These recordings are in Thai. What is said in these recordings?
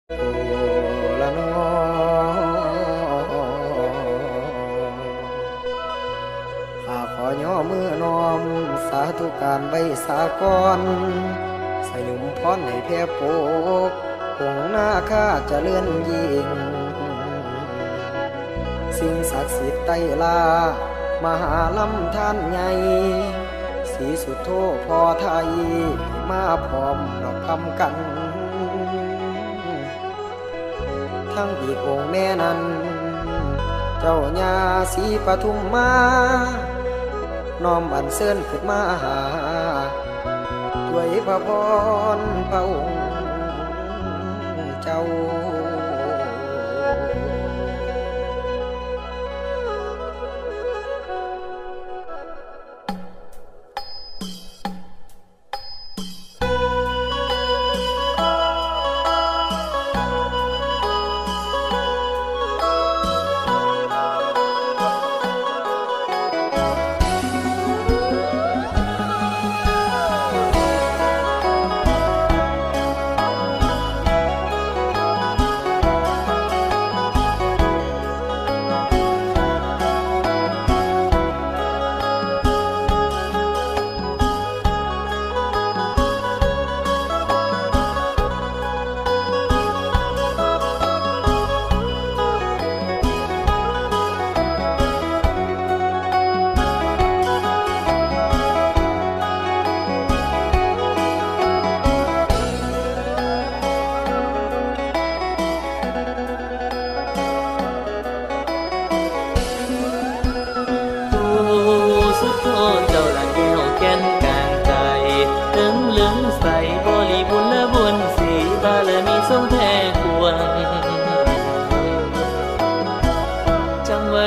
โอละนอข้าขอย่อมือน้อมสาธุการไว้สากรสยุมพรให้แพ่โปกคงหน้าข้าจะเลื่อนยิ่งสิ่งศักดิ์สิทธิ์ไต้ลามหาลำท่านใหญ่สีสุดโทพอไทยมาพร้อมดอกคำกันทั้งอีกองค์แม่นั้นเจ้าญาศรีปทุมมาน้อมบันเซินขึ้นมาหาด้วยพระพรพระองค์เจ้า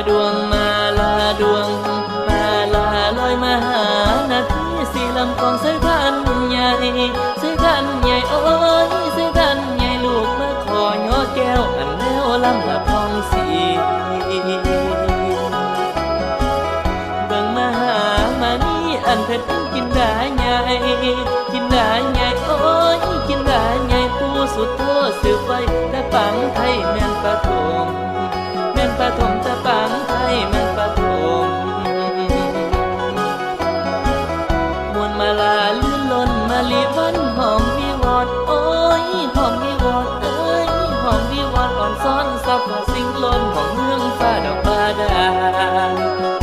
ดวงมาลาดวงมาลาลอยมาหานาทีสีลำกองใส่กันใหญ่ใส่กันใหญ่โอ้ยใส่กันใหญ่ลูกมาขอย่อแก้วอันแนวลำละพองสีเบิ่งมาหามานี่อันเพชรกินได้ใหญ่กินได้ใหญ่โอ้ยกินได้ใหญ่ผู้สุดโทษสืบไปแต่ปังไทยแม่นปะทงแม่นปะทงจะปังไทยแม่นปะทงมวลมาลาลื่นล้นมาลีวันหอมวิวอดโอ้ยหอมวิวอดเอ้ยหอมวิวอดอ่อนซ้อนซับกับสิ่งล้นของเมืองฟ้าดอกบาดาล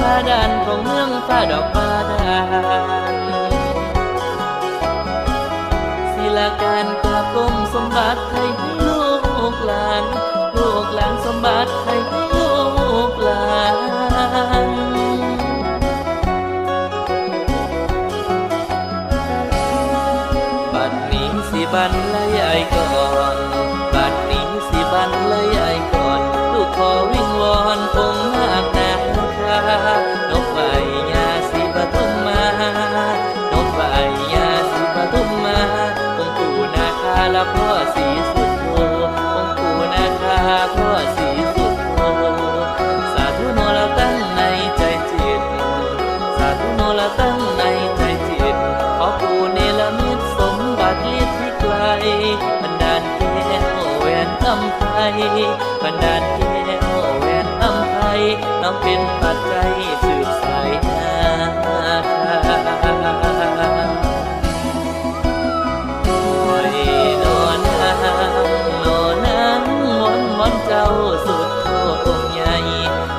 บาดาลของเมืองฟ้าดอกบาดาลศิลาการกราบกรมสมบัติให้ลูกหลานลูกหลานสมบัติให้ลูกหลานบัดนี้สิบันละยายก่อนบัดนี้สิบันละยายก่อนลูกขอวิงวอนองค์นาคนาคานกไหวยาสีปทุมมานกไหวยาสีปทุมมาองค์ปู่นาคาและพ่อสีสุดโทองค์ปู่นาคาพ่อสีสุดโทสาธุโนเราตั้งในใจจิตสาธุโนเราตั้งในใจจิตขอปู่เนรมิตสมบัติฤทธิ์ให้ไกลบันดาลแก้วแหวนอำไพบันดาลแก้วแหวนอำไพน้องเป็นปัจจัยสืบสายนาคาโอ้ยนอนนางนอนนางวันวันเจ้าสุดโทองค์ใหญ่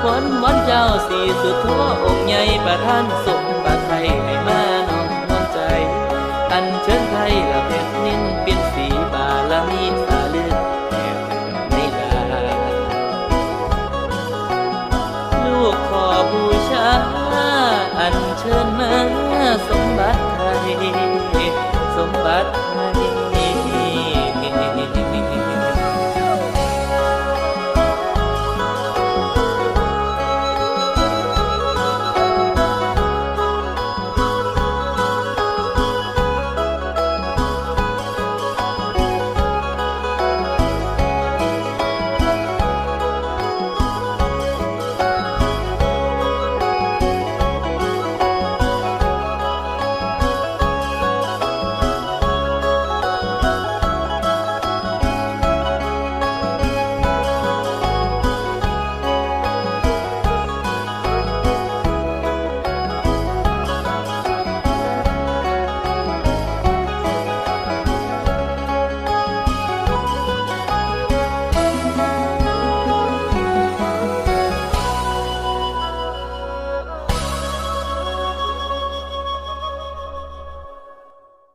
วันวันเจ้าสีสุดโทองค์ใหญ่ประทานสมบัติไทยให้